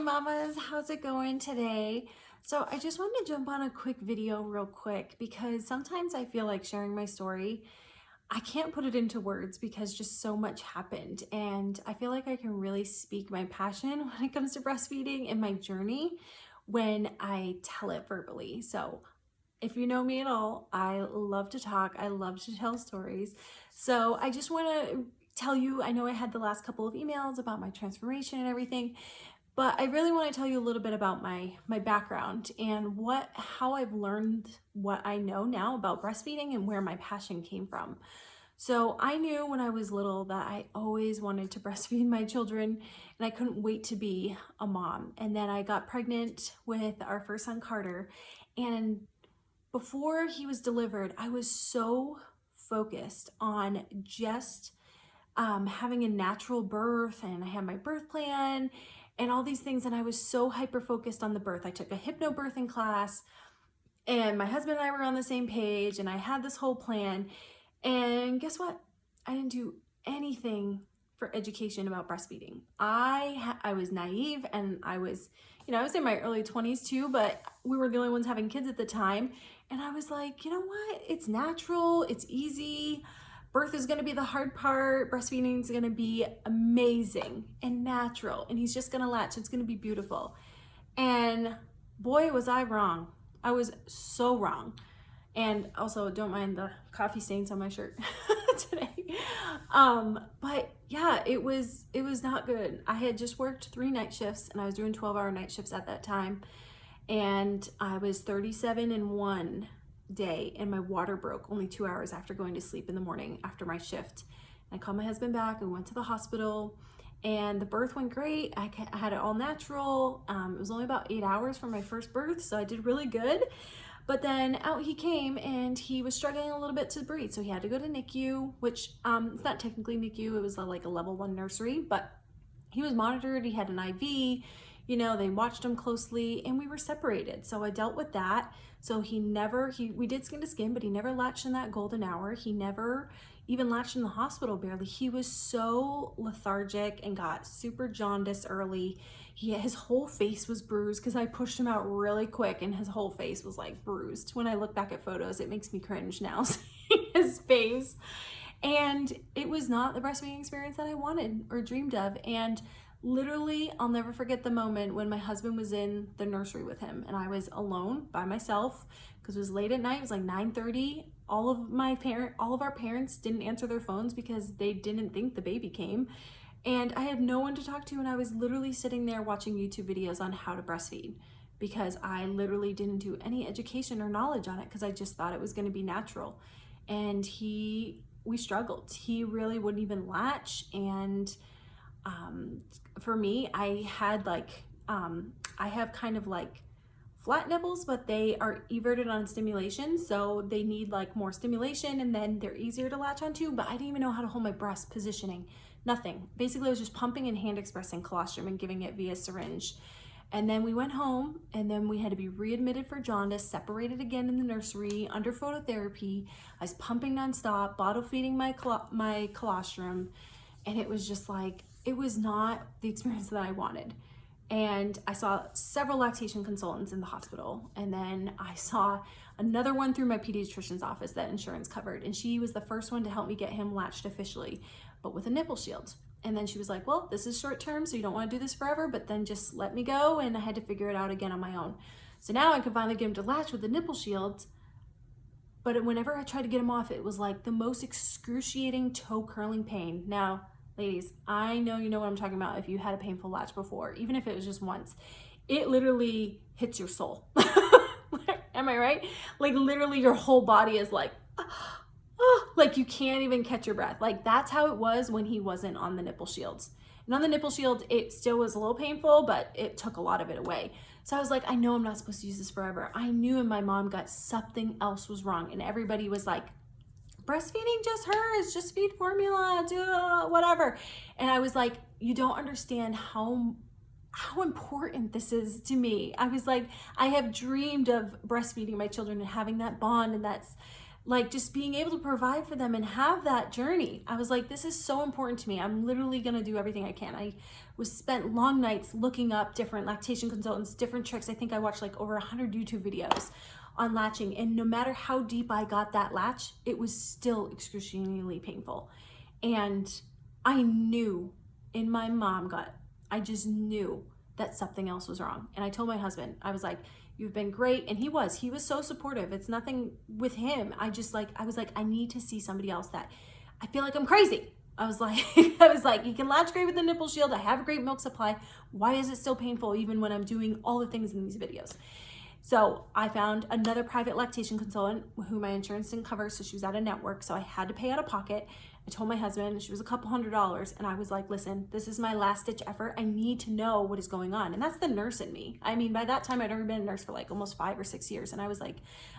mamas, how's it going today? So I just wanted to jump on a quick video real quick because sometimes I feel like sharing my story, I can't put it into words because just so much happened, and I feel like I can really speak my passion when it comes to breastfeeding and my journey when I tell it verbally. So if you know me at all, I love to talk, I love to tell stories. So I just want to tell you, I know I had the last couple of emails about my transformation and everything, but I really want to tell you a little bit about my background and how I've learned what I know now about breastfeeding and where my passion came from. So I knew when I was little that I always wanted to breastfeed my children, and I couldn't wait to be a mom. And then I got pregnant with our first son, Carter, and before he was delivered, I was so focused on just having a natural birth, and I had my birth plan and all these things, and I was so hyper focused on the birth. I took a hypnobirthing class, and my husband and I were on the same page, and I had this whole plan. And guess what? I didn't do anything for education about breastfeeding. I was naive, and I was in my early 20s too, but we were the only ones having kids at the time. And I was like, you know what? It's natural, it's easy. Birth is gonna be the hard part. Breastfeeding is gonna be amazing and natural, and he's just gonna latch. It's gonna be beautiful. And boy, was I wrong. I was so wrong. And also, don't mind the coffee stains on my shirt today. But yeah, it was not good. I had just worked 3 night shifts, and I was doing 12-hour night shifts at that time. And I was 37 in one day, and my water broke only 2 hours after going to sleep in the morning after my shift. And I called my husband back and went to the hospital, and the birth went great. I had it all natural. It was only about 8 hours from my first birth, so I did really good. But then out he came, and he was struggling a little bit to breathe, so he had to go to NICU, which it's not technically NICU, it was like a level 1 nursery, but he was monitored. He had an IV, they watched him closely, and we were separated. So I dealt with that. So we did skin to skin, but he never latched in that golden hour. He never even latched in the hospital, barely. He was so lethargic and got super jaundiced early. His whole face was bruised because I pushed him out really quick, and his whole face was like bruised. When I look back at photos, it makes me cringe now seeing his face. And it was not the breastfeeding experience that I wanted or dreamed of. And literally, I'll never forget the moment when my husband was in the nursery with him, and I was alone by myself because it was late at night. It was like 9:30. All of our parents didn't answer their phones because they didn't think the baby came. And I had no one to talk to, and I was literally sitting there watching YouTube videos on how to breastfeed because I literally didn't do any education or knowledge on it because I just thought it was going to be natural. And we struggled. He really wouldn't even latch. And for me, I have kind of like flat nipples, but they are everted on stimulation, so they need like more stimulation, and then they're easier to latch onto. But I didn't even know how to hold my breast positioning. Nothing. Basically, I was just pumping and hand expressing colostrum and giving it via syringe. And then we went home, and then we had to be readmitted for jaundice, separated again in the nursery, under phototherapy. I was pumping nonstop, bottle feeding my colostrum, and it was just like, it was not the experience that I wanted. And I saw several lactation consultants in the hospital, and then I saw another one through my pediatrician's office that insurance covered, and she was the first one to help me get him latched officially, but with a nipple shield. And then she was like, well, this is short term, so you don't want to do this forever, but then just let me go. And I had to figure it out again on my own. So now I could finally get him to latch with the nipple shield. But whenever I tried to get him off, it was like the most excruciating toe curling pain. Now, ladies, I know you know what I'm talking about if you had a painful latch before, even if it was just once. It literally hits your soul. Am I right? Like literally your whole body is like, like you can't even catch your breath. Like that's how it was when he wasn't on the nipple shields. And on the nipple shield, it still was a little painful, but it took a lot of it away. So I was like, I know I'm not supposed to use this forever. I knew in my mom gut something else was wrong. And everybody was like, breastfeeding just hurts, just feed formula, do whatever. And I was like, you don't understand how important this is to me. I was like, I have dreamed of breastfeeding my children and having that bond, and that's like just being able to provide for them and have that journey. I was like, this is so important to me. I'm literally gonna do everything I can. I was spent long nights looking up different lactation consultants, different tricks. I think I watched like over 100 YouTube videos on latching, and no matter how deep I got that latch, it was still excruciatingly painful. And I knew in my mom gut, I just knew that something else was wrong. And I told my husband, I was like, you've been great. And he was so supportive. It's nothing with him. I was like, I need to see somebody else that I feel like I'm crazy. I was like, you can latch great with the nipple shield. I have a great milk supply. Why is it still painful even when I'm doing all the things in these videos? So I found another private lactation consultant who my insurance didn't cover. So she was out of network. So I had to pay out of pocket. I told my husband, she was a couple $100s. And I was like, listen, this is my last ditch effort. I need to know what is going on. And that's the nurse in me. I mean, by that time I'd already been a nurse for like almost 5 or 6 years. And I was like,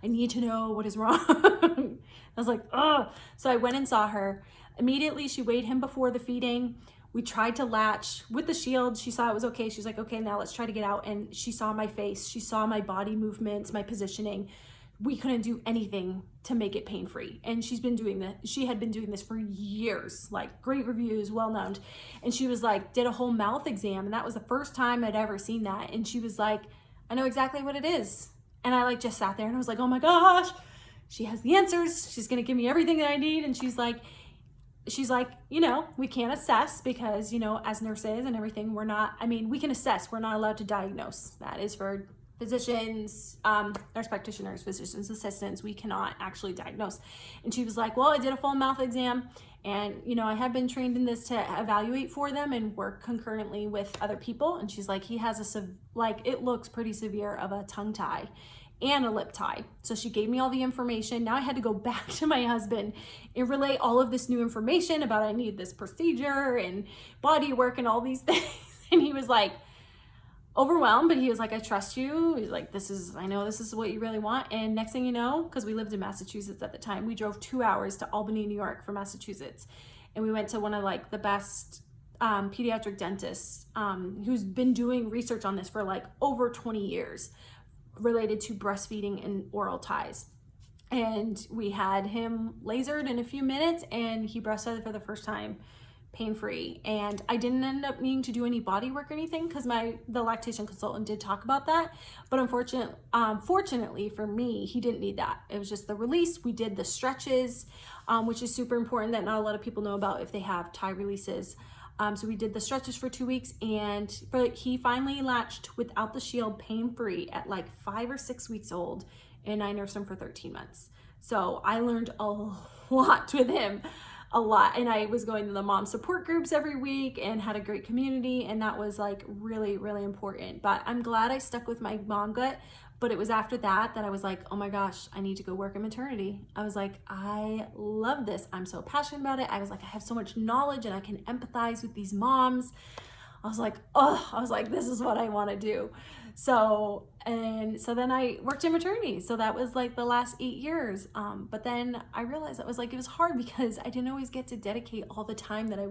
I need to know what is wrong. I was like, oh. So I went and saw her. Immediately she weighed him before the feeding. We tried to latch with the shield. She saw it was okay. She's like, okay, now let's try to get out. And she saw my face. She saw my body movements, my positioning. We couldn't do anything to make it pain-free. And she had been doing this for years, like great reviews, well-known. And she was like, did a whole mouth exam. And that was the first time I'd ever seen that. And she was like, I know exactly what it is. And I like just sat there and I was like, oh my gosh, she has the answers. She's going to give me everything that I need. And she's like, you know, we can't assess because, you know, as nurses and everything, we can assess. We're not allowed to diagnose. That is for physicians, nurse practitioners, physicians, assistants. We cannot actually diagnose. And she was like, well, I did a full mouth exam and, you know, I have been trained in this to evaluate for them and work concurrently with other people. And she's like, he has it looks pretty severe of a tongue tie and a lip tie. So she gave me all the information. Now I had to go back to my husband and relay all of this new information about I need this procedure and body work and all these things. And he was like overwhelmed, but he was like, I trust you. He's like, I know this is what you really want. And next thing you know, because we lived in Massachusetts at the time, we drove 2 hours to Albany, New York from Massachusetts. And we went to one of like the best pediatric dentists who's been doing research on this for like over 20 years. Related to breastfeeding and oral ties. And we had him lasered in a few minutes and he breastfed for the first time pain-free. And I didn't end up needing to do any body work or anything because the lactation consultant did talk about that. But fortunately for me, he didn't need that. It was just the release. We did the stretches, which is super important that not a lot of people know about if they have tie releases. So we did the stretches for 2 weeks but he finally latched without the shield pain-free at like 5 or 6 weeks old, and I nursed him for 13 months. So I learned a lot with him, a lot. And I was going to the mom support groups every week and had a great community. And that was like really, really important. But I'm glad I stuck with my mom gut. But it was after that I was like, oh my gosh, I need to go work in maternity. I was like, I love this. I'm so passionate about it. I was like, I have so much knowledge and I can empathize with these moms. I was like, this is what I want to do. So then I worked in maternity. So that was like the last 8 years. But then I realized it was hard because I didn't always get to dedicate all the time that I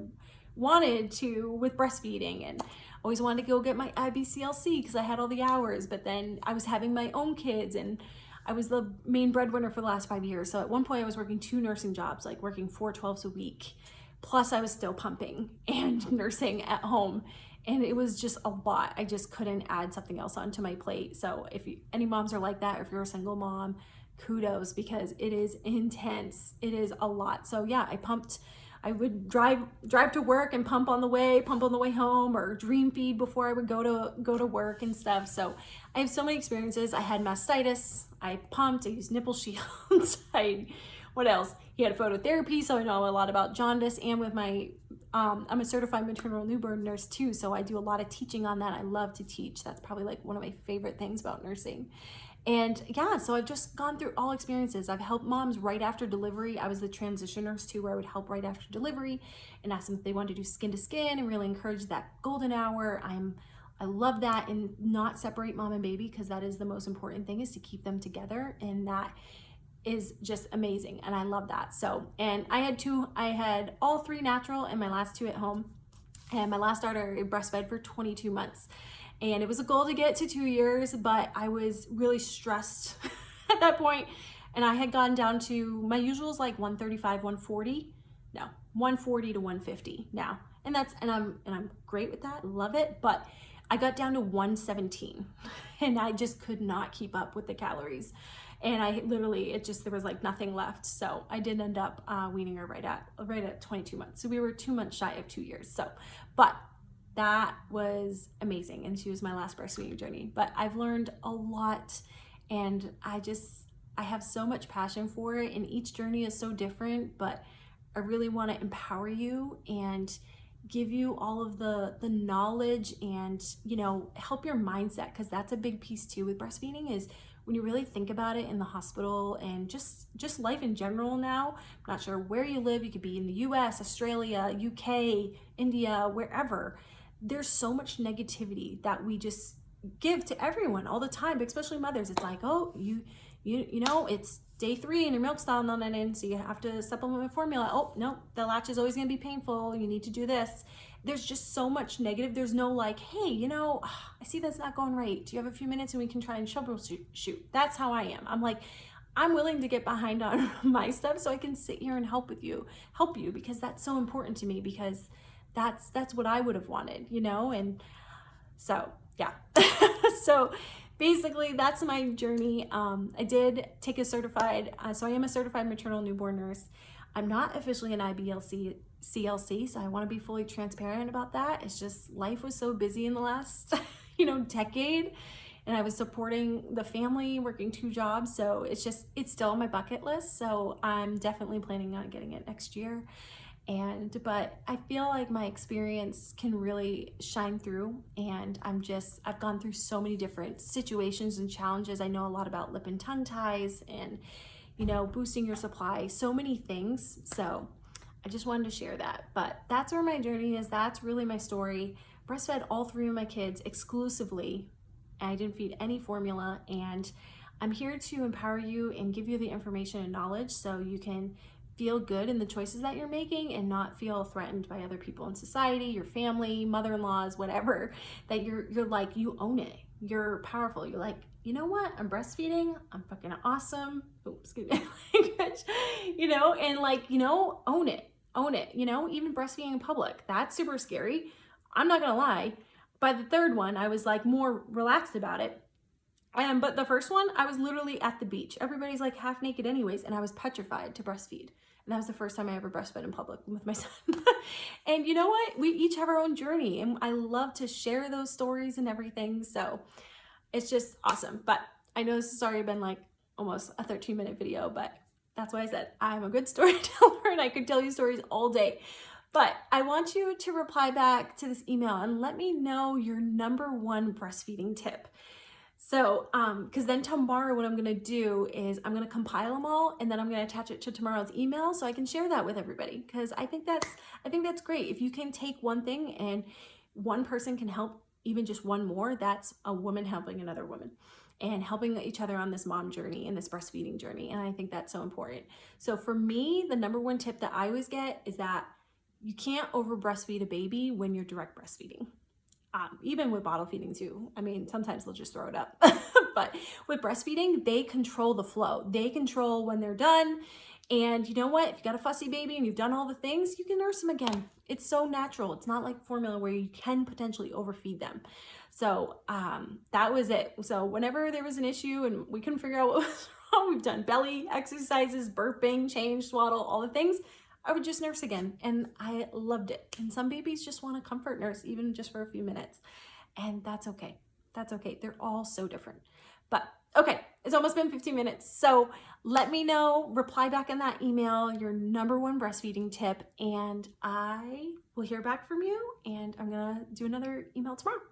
wanted to with breastfeeding, and always wanted to go get my IBCLC because I had all the hours, but then I was having my own kids and I was the main breadwinner for the last 5 years. So at one point I was working 2 nursing jobs, like working 4 12s a week. Plus I was still pumping and nursing at home. And it was just a lot. I just couldn't add something else onto my plate. So if any moms are like that, or if you're a single mom, kudos, because it is intense. It is a lot. So yeah, I would drive to work and pump on the way home, or dream feed before I would go to work and stuff. So I have so many experiences. I had mastitis, I pumped, I used nipple shields. What else? He had phototherapy, so I know a lot about jaundice. And with I'm a certified maternal newborn nurse too, so I do a lot of teaching on that. I love to teach. That's probably like one of my favorite things about nursing. And yeah, so I've just gone through all experiences. I've helped moms right after delivery. I was the transition nurse too, where I would help right after delivery and ask them if they wanted to do skin to skin and really encourage that golden hour. I love that, and not separate mom and baby, because that is the most important thing, is to keep them together. And that is just amazing. And I love that. So, and I had all 3 natural and my last 2 at home. And my last daughter breastfed for 22 months. And it was a goal to get to 2 years, but I was really stressed at that point. And I had gone down to, my usual is like 135, 140. No, 140 to 150 now. And I'm great with that, love it. But I got down to 117 and I just could not keep up with the calories. And I literally, there was like nothing left. So I did end up weaning her right at 22 months. So we were 2 months shy of 2 years. So, but that was amazing. And she was my last breastfeeding journey. But I've learned a lot, and I have so much passion for it, and each journey is so different, but I really want to empower you and give you all of the knowledge and, you know, help your mindset, because that's a big piece too with breastfeeding, is when you really think about it in the hospital and just life in general now. I'm not sure where you live. You could be in the US, Australia, UK, India, wherever. There's so much negativity that we just give to everyone all the time, but especially mothers. It's like, oh, you know, it's day 3 and your milk's not on that end, so you have to supplement with formula. Oh, no, the latch is always going to be painful. You need to do this. There's just so much negative. There's no like, hey, you know, I see that's not going right. Do you have a few minutes and we can try and troubleshoot? That's how I am. I'm like, I'm willing to get behind on my stuff so I can sit here and help you, because that's so important to me, because that's what I would have wanted, you know? And so, yeah. So basically that's my journey. I did take a certified, so I am a certified maternal newborn nurse. I'm not officially an IBLC CLC, so I want to be fully transparent about that. It's just life was so busy in the last, decade, and I was supporting the family, working 2 jobs. So it's still on my bucket list. So I'm definitely planning on getting it next year. But I feel like my experience can really shine through, and I've gone through so many different situations and challenges. I know a lot about lip and tongue ties and, boosting your supply, so many things. So I just wanted to share that, but that's where my journey is. That's really my story. Breastfed all 3 of my kids exclusively. I didn't feed any formula, and I'm here to empower you and give you the information and knowledge so you can feel good in the choices that you're making and not feel threatened by other people in society, your family, mother-in-laws, whatever, that you're like, you own it. You're powerful. You're like, you know what? I'm breastfeeding. I'm fucking awesome. Oops, excuse me, language, and own it. Own it. Even breastfeeding in public, that's super scary. I'm not gonna lie. By the 3rd one, I was like more relaxed about it. But the first one, I was literally at the beach. Everybody's like half naked anyways, and I was petrified to breastfeed. And that was the first time I ever breastfed in public with my son. And you know what? We each have our own journey, and I love to share those stories and everything. So it's just awesome. But I know this has already been like almost a 13-minute video, but that's why I said I'm a good storyteller and I could tell you stories all day. But I want you to reply back to this email and let me know your #1 breastfeeding tip. So, because then tomorrow what I'm going to do is I'm going to compile them all, and then I'm going to attach it to tomorrow's email so I can share that with everybody. Because I think that's great. If you can take one thing and one person can help even just one more, that's a woman helping another woman and helping each other on this mom journey and this breastfeeding journey. And I think that's so important. So for me, the #1 tip that I always get is that you can't over breastfeed a baby when you're direct breastfeeding. Even with bottle feeding too. I mean, sometimes they'll just throw it up. But with breastfeeding, they control the flow. They control when they're done. And you know what? If you got a fussy baby and you've done all the things, you can nurse them again. It's so natural. It's not like formula where you can potentially overfeed them. So that was it. So whenever there was an issue and we couldn't figure out what was wrong, we've done belly exercises, burping, change, swaddle, all the things. I would just nurse again, and I loved it. And some babies just want to comfort nurse even just for a few minutes, and that's okay. That's okay. They're all so different. But okay, it's almost been 15 minutes. So let me know, reply back in that email, your #1 breastfeeding tip, and I will hear back from you, and I'm gonna do another email tomorrow.